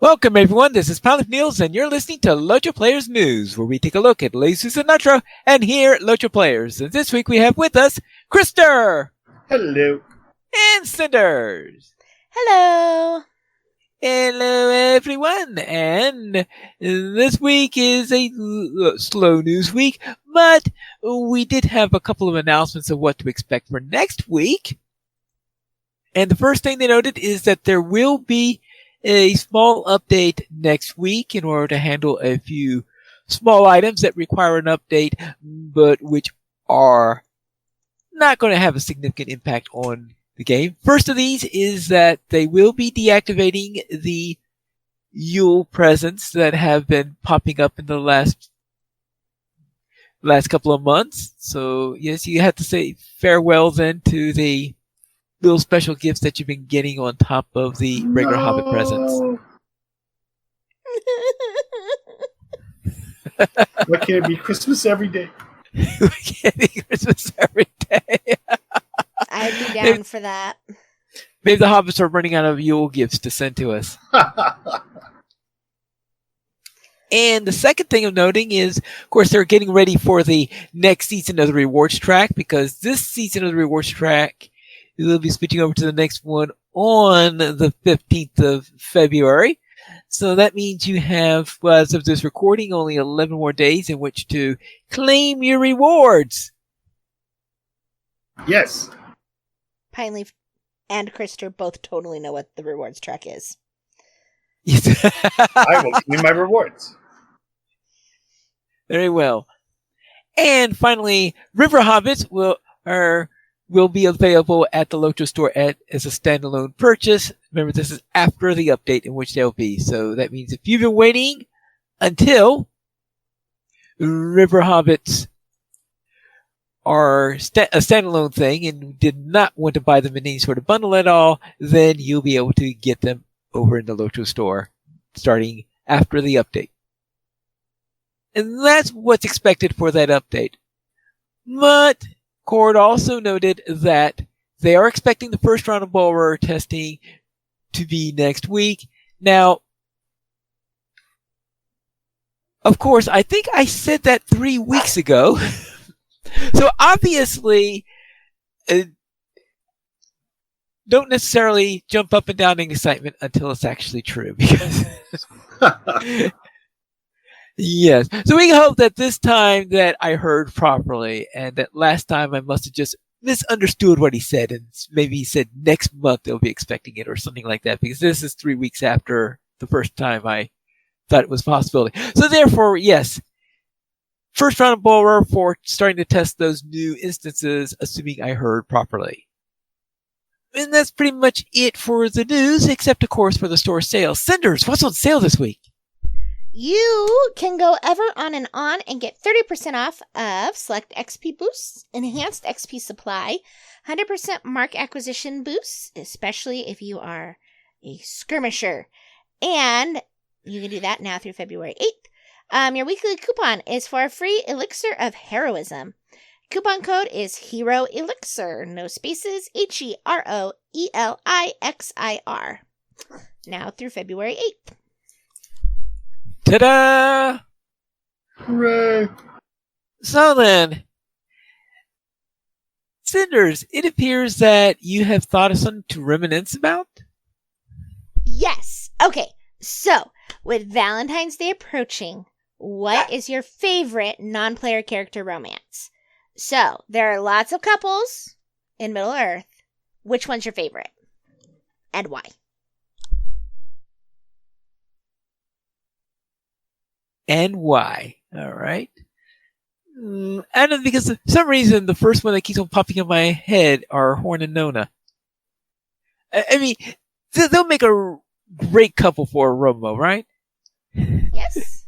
Welcome everyone, this is Pilot Niels and you're listening to LOTRO Players News, where we take a look at latest and LOTRO and here at LOTRO Players. And this week we have with us Krister! Hello. And Cinders! Hello! Hello everyone! And this week is a slow news week, but we did have a couple of announcements of what to expect for next week. And the first thing they noted is that there will be a small update next week in order to handle a few small items that require an update, but which are not going to have a significant impact on the game. First of these is that they will be deactivating the Yule presents that have been popping up in the last couple of months. So yes, you have to say farewell then to the little special gifts that you've been getting on top of the regular Hobbit presents. Why can't it be Christmas every day? Why can't it be Christmas every day? I'd be down for that. Maybe the Hobbits are running out of Yule gifts to send to us. And the second thing of noting is, of course, they're getting ready for the next season of the rewards track, because this season of the rewards track we'll be switching over to the next one on the 15th of February. So that means you have, well, as of this recording, only 11 more days in which to claim your rewards. Yes. Pineleaf and Krister both totally know what the rewards track is. Yes. I will claim my rewards. Very well. And finally, River Hobbits will be available at the LOTRO store as a standalone purchase. Remember, this is after the update in which they'll be. So that means if you've been waiting until River Hobbits are a standalone thing and did not want to buy them in any sort of bundle at all, then you'll be able to get them over in the LOTRO store starting after the update. And that's what's expected for that update. But Cord also noted that they are expecting the first round of borrower testing to be next week. Now, of course, I think I said that 3 weeks ago. So obviously, don't necessarily jump up and down in excitement until it's actually true. Because yes. So we hope that this time that I heard properly, and that last time I must have just misunderstood what he said, and maybe he said next month they'll be expecting it or something like that, because this is 3 weeks after the first time I thought it was a possibility. So therefore, yes, first round of borrower for starting to test those new instances, assuming I heard properly. And that's pretty much it for the news, except of course for the store sales. Cinders, what's on sale this week? You can go ever on and get 30% off of select XP boosts, enhanced XP supply, 100% mark acquisition boosts, especially if you are a skirmisher. And you can do that now through February 8th. Your weekly coupon is for a free elixir of heroism. Coupon code is Hero Elixir, no spaces, HEROELIXIR. Now through February 8th. Ta-da! Hooray. So then, Cinders, it appears that you have thought of something to reminisce about? Yes. Okay. So, with Valentine's Day approaching, what is your favorite non-player character romance? So, there are lots of couples in Middle-earth. Which one's your favorite? And why? And why? All right. I don't know, because for some reason, the first one that keeps on popping in my head are Horn and Nona. I mean, they'll make a great couple for a Romo, right? Yes.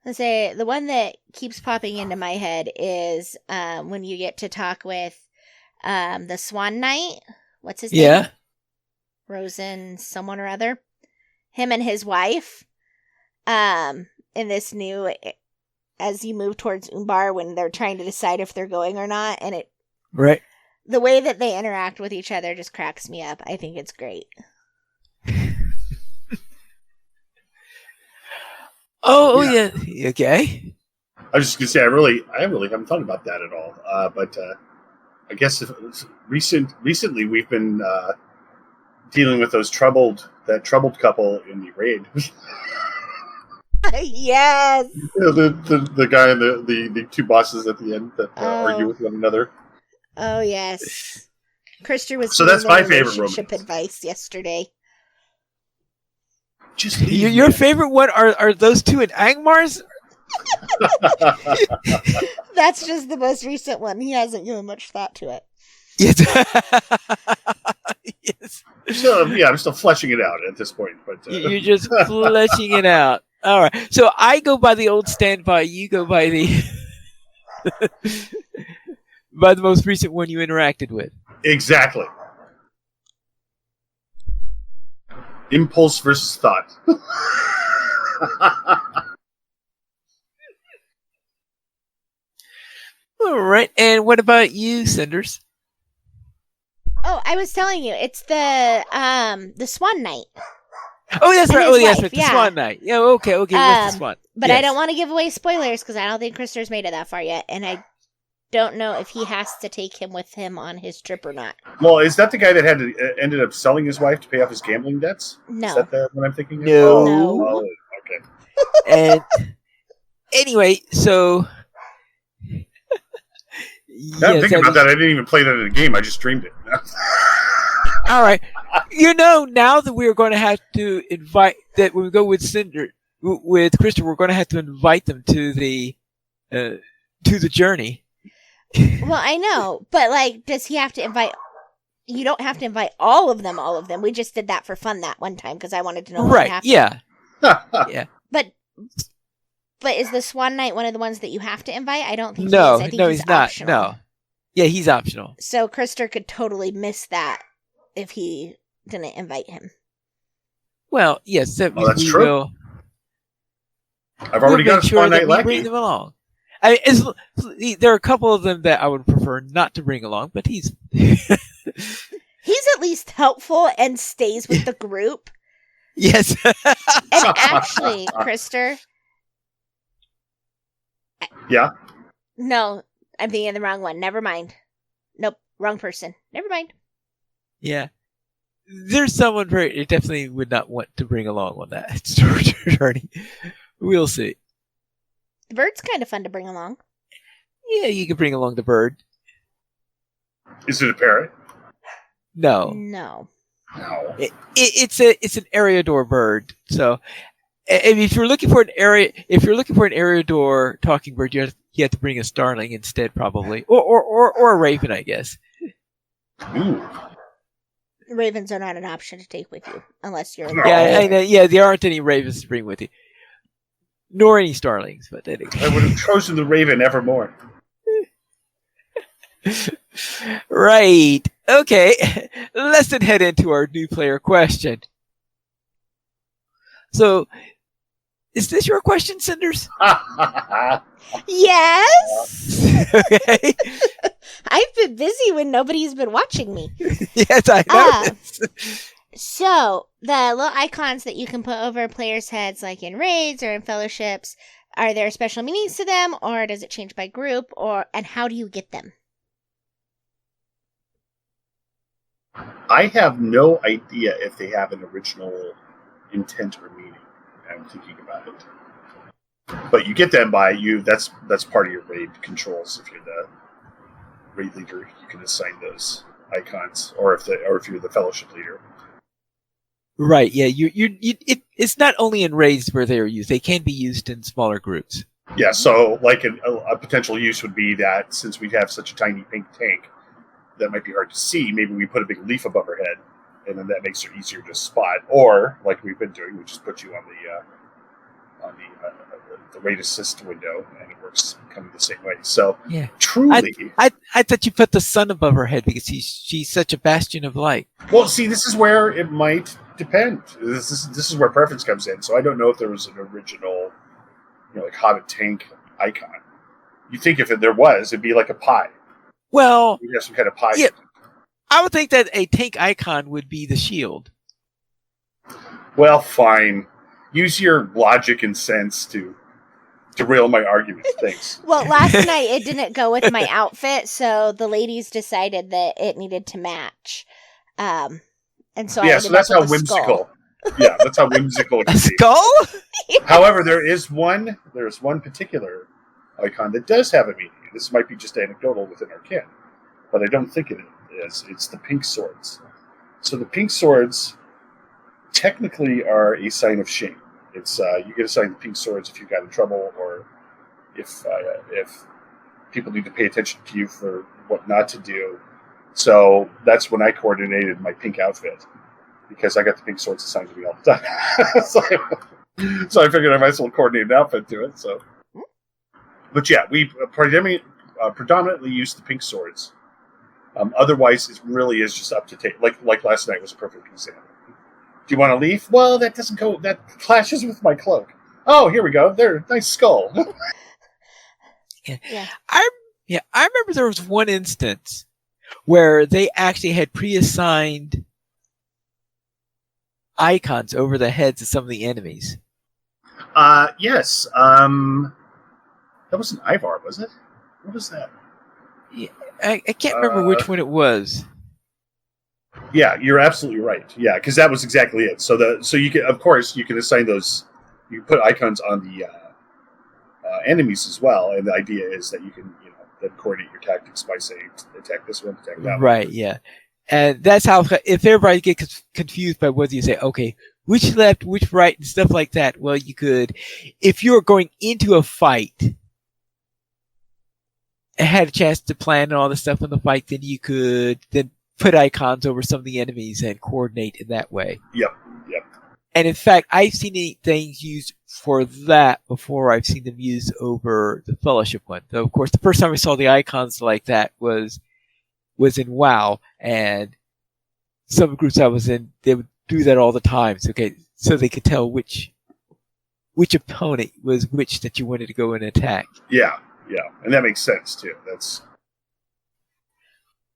Let's say the one that keeps popping into my head is when you get to talk with the Swan Knight. What's his name? Yeah. Rosen, someone or other. Him and his wife. In this new, as you move towards Umbar when they're trying to decide if they're going or not, and it Right. The way that they interact with each other just cracks me up. I think it's great. Yeah. yeah. Okay. I was just gonna say, I really haven't thought about that at all. But I guess recently we've been dealing with that troubled couple in the raid. Yes. The guy and the two bosses at the end that argue with one another. Oh yes. Krister was So that's giving my them favorite relationship romance. advice yesterday. Just leave Your me. favorite one are those two in Angmar's? That's just the most recent one. He hasn't given much thought to it. Yes. Yes. I'm still fleshing it out at this point. But You're just fleshing it out. All right. So I go by the old standby. You go by the by the most recent one you interacted with. exactly. Impulse versus thought. All right. And what about you, Cinders? Oh, I was telling you, it's the Swan Night. Oh, that's And right. his Oh, yes, wife, right. The yeah. Swan Night. Yeah. Okay. What's the Swan? But I Yes. don't want to give away spoilers because I don't think Krister's made it that far yet, and I don't know if he has to take him with him on his trip or not. Well, is that the guy that ended up selling his wife to pay off his gambling debts? No. Is that the one I'm thinking of? No. No. Oh, okay. And anyway, so Now I'm yes, thinking about that. I didn't even play that in a game. I just dreamed it. all right. Now that we're going to have to invite that when we go with with Krista, we're going to have to invite them to the journey. Well, I know, but like, does he have to invite? You don't have to invite all of them. All of them. We just did that for fun that one time because I wanted to know what Right? happened. Yeah. Yeah. But is the Swan Night one of the ones that you have to invite? I don't think No, he is. I think no, he's he's not. optional. No. Yeah, he's optional. So Krister could totally miss that if he didn't invite him. Well, yes, that means that's we true. will. I've already we'll got make a sure Swan that Night we lackey. bring them along. There are a couple of them that I would prefer not to bring along, but he's He's at least helpful and stays with the group. yes. And actually, Krister. Yeah. No, I'm thinking of the wrong one. Never mind. Nope, wrong person. Never mind. Yeah. There's someone very definitely would not want to bring along on that journey. We'll see. The bird's kind of fun to bring along. Yeah, you can bring along the bird. Is it a parrot? No, No. No. it's an Eriador bird. So, if you're looking for an Eriador talking bird, you have to bring a starling instead, probably, or a raven, I guess. Ooh. Ravens are not an option to take with you unless you're. No. Yeah, there aren't any ravens to bring with you, nor any starlings. But anyway. I would have chosen the raven evermore. Right. Okay. Let's then head into our new player question. So, is this your question, Cinders? Yes. Okay. I've been busy when nobody's been watching me. Yes, I noticed. So the little icons that you can put over players' heads, like in raids or in fellowships, are there special meanings to them, or does it change by group, and how do you get them? I have no idea if they have an original intent or meaning. I'm thinking about it. But you get them by that's part of your raid controls. If you're the raid leader, you can assign those icons, or if you're the fellowship leader. Right. Yeah. It's not only in raids where they are used; they can be used in smaller groups. Yeah. So, like a potential use would be that since we have such a tiny pink tank, that might be hard to see. Maybe we put a big leaf above her head, and then that makes her easier to spot. Or, like we've been doing, we just put you on the raid assist window, and it works kind of the same way. So, Yeah. truly, I thought you put the sun above her head because she's such a bastion of light. well, see, this is where it might depend. This is where preference comes in. So I don't know if there was an original, like Hobbit tank icon. You think if there was, it'd be like a pie. Well, We'd have some kind of pie. yeah, I would think that a tank icon would be the shield. Well, fine. Use your logic and sense to derail my argument. Thanks. Well, last night it didn't go with my outfit, so the ladies decided that it needed to match. And so Yeah, I so ended that's up how with a skull. whimsical. Yeah, that's how whimsical it A can be. skull? However, there's one particular icon that does have a meaning. This might be just anecdotal within our kin, but I don't think it is. It's the pink swords. So the pink swords technically are a sign of shame. It's you get assigned the pink swords if you got in trouble, or if people need to pay attention to you for what not to do. So that's when I coordinated my pink outfit, because I got the pink swords assigned to me all the time. so I figured I might as well coordinate an outfit to it. So, but yeah, we predominantly use the pink swords. Otherwise, it really is just up to take. Like last night was a perfect example. Do you want a leaf? Well, that doesn't go. That clashes with my cloak. Oh, here we go. There, nice skull. Yeah. I remember there was one instance where they actually had pre-assigned icons over the heads of some of the enemies. Yes. That wasn't Ivar, was it? What was that? Yeah, I can't remember which one it was. Yeah, you're absolutely right. Yeah, because that was exactly it. So you can, of course, you can assign those. You can put icons on the enemies as well, and the idea is that you can, then coordinate your tactics by saying attack this one, attack that one. Right. Yeah, and that's how if everybody gets confused by whether you say, okay, which left, which right, and stuff like that. Well, you could, if you're going into a fight and had a chance to plan all the stuff in the fight, then you could then put icons over some of the enemies and coordinate in that way. Yep. And in fact, I've seen things used for that before. I've seen them used over the Fellowship one. Though, of course, the first time I saw the icons like that was in WoW, and some groups I was in, they would do that all the time. So they could tell which opponent was which that you wanted to go and attack. Yeah, and that makes sense too.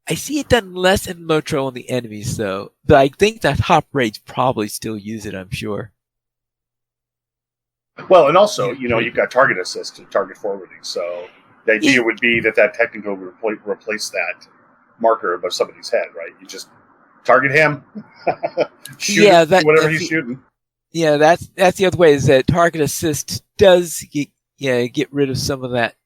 I see it done less in LOTRO on the enemies, though. But I think that top raids probably still use it, I'm sure. Well, and also, you've got target assist and target forwarding. So the idea would be that technically would replace that marker above somebody's head, right? You just target him, shoot whatever he's shooting. Yeah, that's the other way, is that target assist does get rid of some of that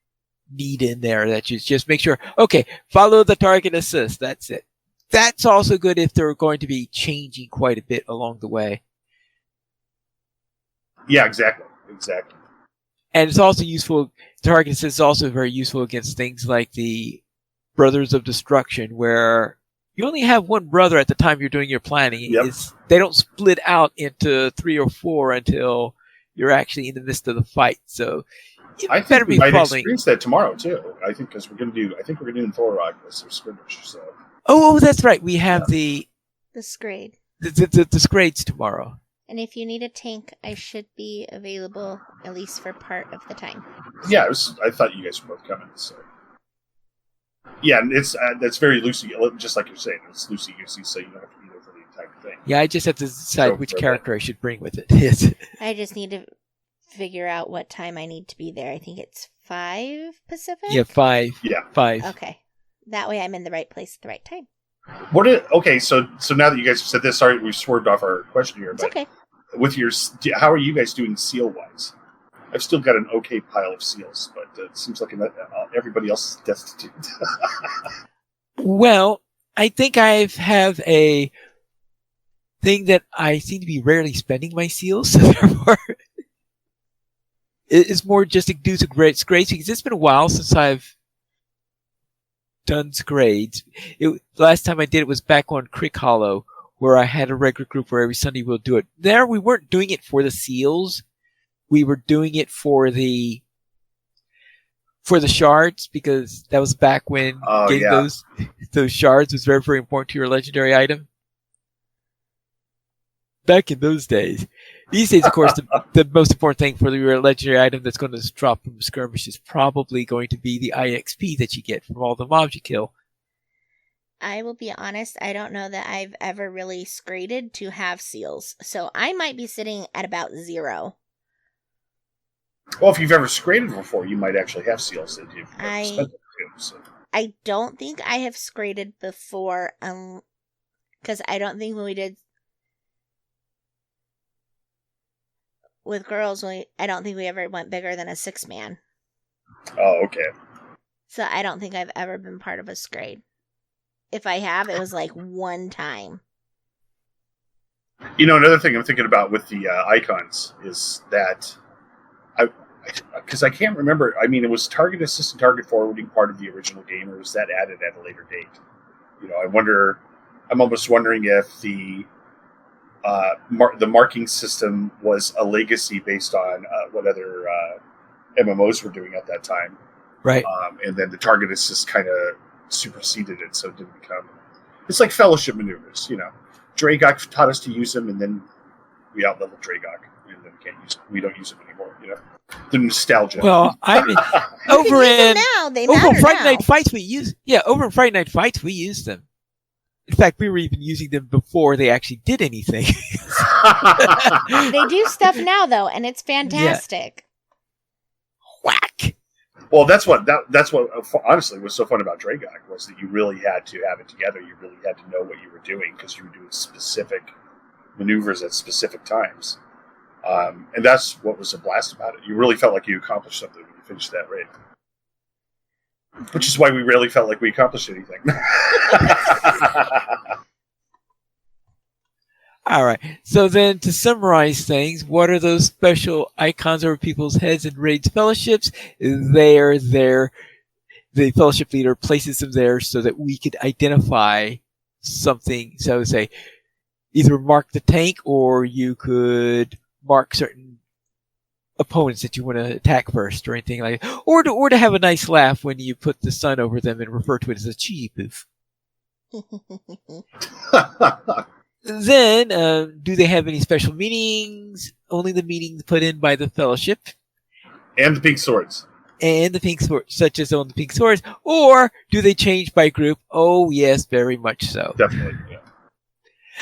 need in there, that you just make sure, okay, follow the target assist. That's it. That's also good if they're going to be changing quite a bit along the way. Yeah, exactly. And it's also useful, target assist is also very useful against things like the Brothers of Destruction, where you only have one brother at the time you're doing your planning. Yep. They don't split out into 3 or 4 until you're actually in the midst of the fight. So I think we might experience that tomorrow too. I think because we're going to do in Thorog as a skirmish. So. Oh, that's right. We have the Scrade. The Scrades tomorrow. And if you need a tank, I should be available at least for part of the time. Yeah, I thought you guys were both coming. So. Yeah, and that's very loosey, just like you're saying. It's loosey goosey, so you don't have to be there for the entire thing. Yeah, I just have to decide which character I should bring with it. I just need to figure out what time I need to be there. I think it's 5 Pacific? Yeah, 5. Yeah. 5. Okay. That way I'm in the right place at the right time. So now that you guys have said this, sorry we swerved off our question here. It's but okay. How are you guys doing seal-wise? I've still got an okay pile of seals, but it seems like everybody else is destitute. Well, I think I have a thing that I seem to be rarely spending my seals, so therefore it's more just to do some grades, because it's been a while since I've done grades. The last time I did it was back on Crick Hollow, where I had a regular group where every Sunday we'll do it. There, we weren't doing it for the seals. We were doing it for the shards, because that was back when getting those shards was very, very important to your legendary item. Back in those days. These days, of course, the most important thing for your legendary item that's going to drop from a skirmish is probably going to be the IXP that you get from all the mobs you kill. I will be honest, I don't know that I've ever really scraded to have seals. So I might be sitting at about 0. Well, if you've ever scraded before, you might actually have seals that you've never I spent it too. So. I don't think I have scraded before, because I don't think when we did with girls, I don't think we ever went bigger than a 6-man. Oh, okay. So I don't think I've ever been part of a scrade. If I have, it was like one time. You know, another thing I'm thinking about with the icons is that because I can't remember. I mean, it was target assist and target forwarding part of the original game, or was that added at a later date? You know, I wonder. I'm almost wondering if the marking system was a legacy based on what other MMOs were doing at that time, Right. And then the target assist kind of superseded it, so it didn't become. It's like fellowship maneuvers, you know. Dragok taught us to use them, and then we outleveled Dragok, and then we don't use them anymore. You know, the nostalgia. Well, I mean, You over can use them in now. They over matter Friday now. Night Fights, we use over in Friday Night Fights we used them. In fact, we were even using them before they actually did anything. They do stuff now though, and it's fantastic. Whack. Well, that's what honestly was so fun about Dragok was that you really had to have it together. You really had to know what you were doing because you were doing specific maneuvers at specific times, and that's what was a blast about it. You really felt like you accomplished something when you finished that raid, which is why we rarely felt like we accomplished anything. All right. So then, to summarize things, what are those special icons over people's heads in raids fellowships? They are there. The fellowship leader places them there so that we could identify something. So say, either mark the tank, or you could mark certain opponents that you want to attack first, or anything like that. Or to have a nice laugh when you put the sun over them and refer to it as a chi poof. Then, do they have any special meanings? Only the meanings put in by the fellowship. And the pink swords. And the pink swords, such as on the pink swords. Or do they change by group? Oh, yes, very much so. Definitely, yeah.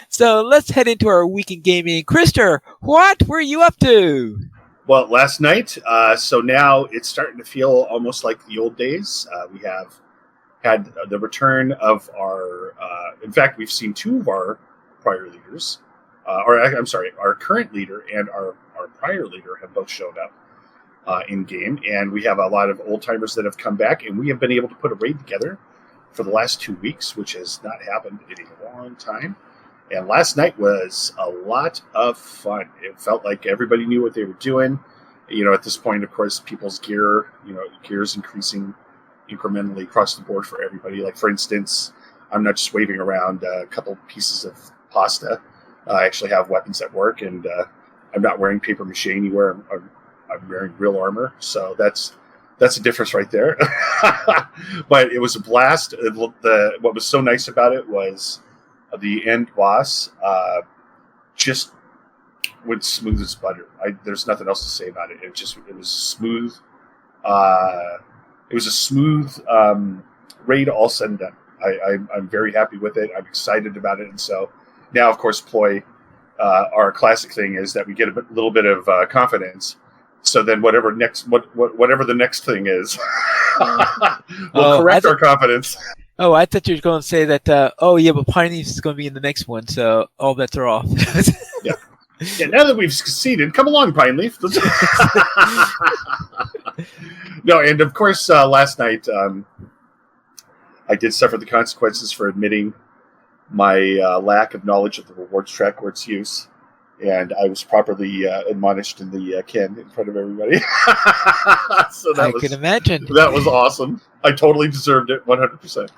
So let's head into our week in gaming. Krister, what were you up to? Well, last night, so now it's starting to feel almost like the old days. We have had the return of our, in fact, we've seen 2 of our prior leaders, our current leader and our prior leader have both showed up in game, and we have a lot of old timers that have come back, and we have been able to put a raid together for the last 2 weeks, which has not happened in a long time. And last night was a lot of fun. It felt like everybody knew what they were doing. You know, at this point, of course, people's gear is increasing incrementally across the board for everybody. Like, for instance, I'm not just waving around a couple pieces of pasta. I actually have weapons at work, and I'm not wearing paper mache anywhere. I'm wearing real armor, so that's a difference right there. But it was a blast. What was so nice about it was the end boss just went smooth as butter. There's nothing else to say about it. It was smooth. It was a smooth raid, all said and done. I'm very happy with it. I'm excited about it, and so now, of course, Ploy, our classic thing is that we get a little bit of confidence. So then, whatever the next thing is, we'll correct our confidence. Oh, I thought you were going to say that. But Pine Leaf is going to be in the next one, so all bets are off. Yeah. Now that we've succeeded, come along, Pine Leaf. No, and of course, last night I did suffer the consequences for admitting my lack of knowledge of the rewards track or its use, and I was properly admonished in the ken in front of everybody. So I can imagine. That was awesome. I totally deserved it, 100%.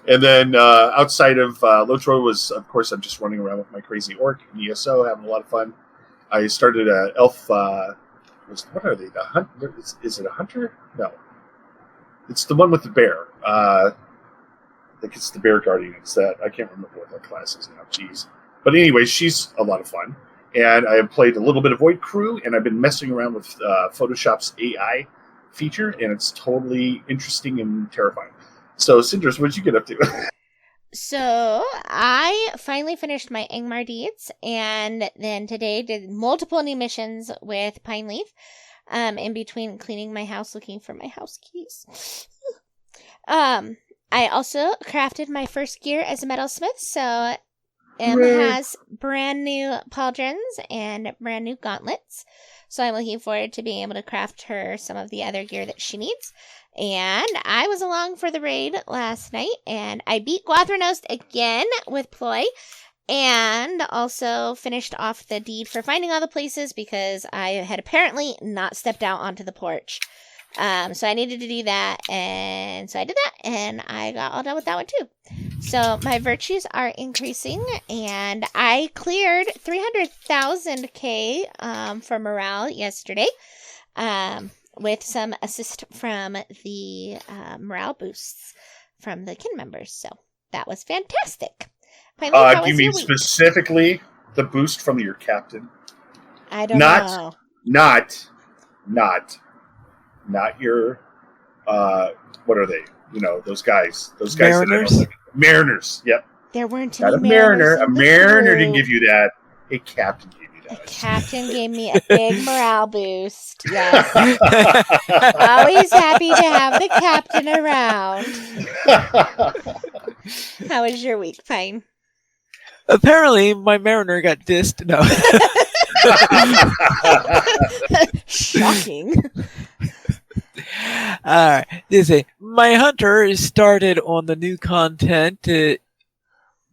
And then outside of LOTRO was, of course, I'm just running around with my crazy orc in ESO, having a lot of fun. I started an elf. What are they? Is it a hunter? No. It's the one with the bear. I think it's the bear guardian. It's that. I can't remember what that class is now. Jeez. But anyway, she's a lot of fun. And I have played a little bit of Void Crew, and I've been messing around with Photoshop's AI feature, and it's totally interesting and terrifying. So, Cinders, what did you get up to? So I finally finished my Angmar deeds, and then today did multiple new missions with Pine Leaf. In between cleaning my house, looking for my house keys. I also crafted my first gear as a metalsmith. So M has brand new pauldrons and brand new gauntlets. So I'm looking forward to being able to craft her some of the other gear that she needs. And I was along for the raid last night, and I beat Guathranost again with Ploy, and also finished off the deed for finding all the places because I had apparently not stepped out onto the porch. So I needed to do that, and so I did that, and I got all done with that one too. So my virtues are increasing, and I cleared 300,000 K for morale yesterday, with some assist from the morale boosts from the kin members. So that was fantastic. Do you mean specifically the boost from your captain? I don't know. Not your, what are they? You know, those guys. Mariners? Mariners, yep. There weren't Not any a mariner. mariners A in the mariner crew. didn't give you that. A captain gave you A that. captain gave me a big morale boost. Yes. Always happy to have the captain around. How was your week, Pine? Apparently, my mariner got dissed. No. Shocking. Alright. My hunter started on the new content,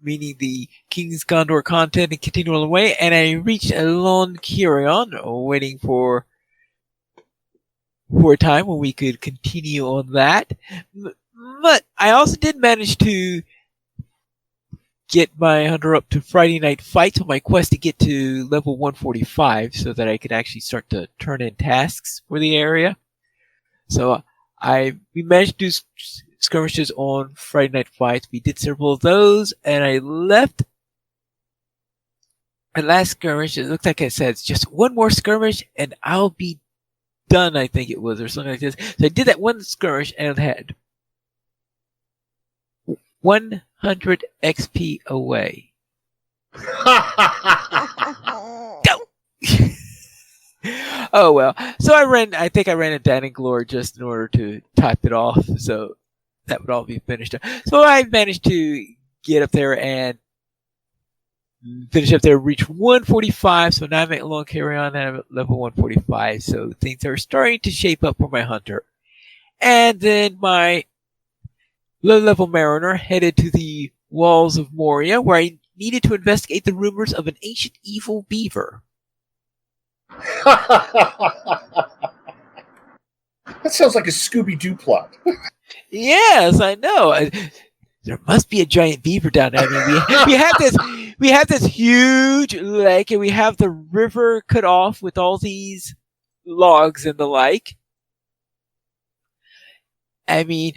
meaning the King's Gondor content, and continued on the way, and I reached Lon Kirion, waiting for a time when we could continue on that. But I also did manage to get my hunter up to Friday Night Fights on my quest to get to level 145 so that I could actually start to turn in tasks for the area. So we managed to do skirmishes on Friday Night Fights. We did several of those, and I left. My last skirmish, it looks like I said, it's just one more skirmish, and I'll be done, I think it was, or something like this. So I did that one skirmish, and had 100 XP away. Oh well. So I think I ran it down in Glory just in order to top it off, so that would all be finished. So I managed to get up there and finish up there, reach 145, so now I'm at Long Carry On and I'm at level 145, so things are starting to shape up for my hunter. And then my low-level mariner headed to the walls of Moria, where I needed to investigate the rumors of an ancient evil beaver. That sounds like a Scooby-Doo plot. Yes, I know. There must be a giant beaver down there. I mean, we have this huge lake, and we have the river cut off with all these logs and the like. I mean,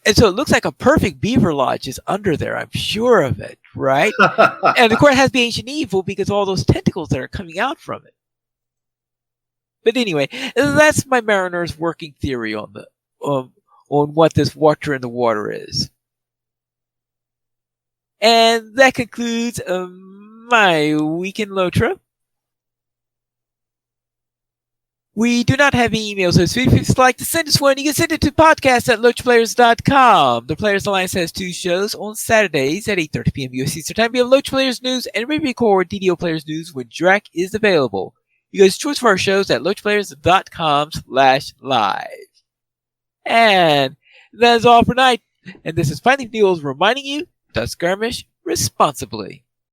and so it looks like a perfect beaver lodge is under there. I'm sure of it, right? And of course, it has the ancient evil because of all those tentacles that are coming out from it. But anyway, that's my mariner's working theory on what this water in the water is. And that concludes my week in LOTRO. We do not have emails, so if you'd like to send us one, you can send it to podcast@lotrplayers.com. The Players Alliance has 2 shows on Saturdays at 8:30 p.m. US Eastern Time. We have Lotra Players News, and we record DDO Players News when Drac is available. You guys choose for our shows at lotrplayers.com/live. And that's all for tonight. And this is Finally News reminding you to skirmish responsibly.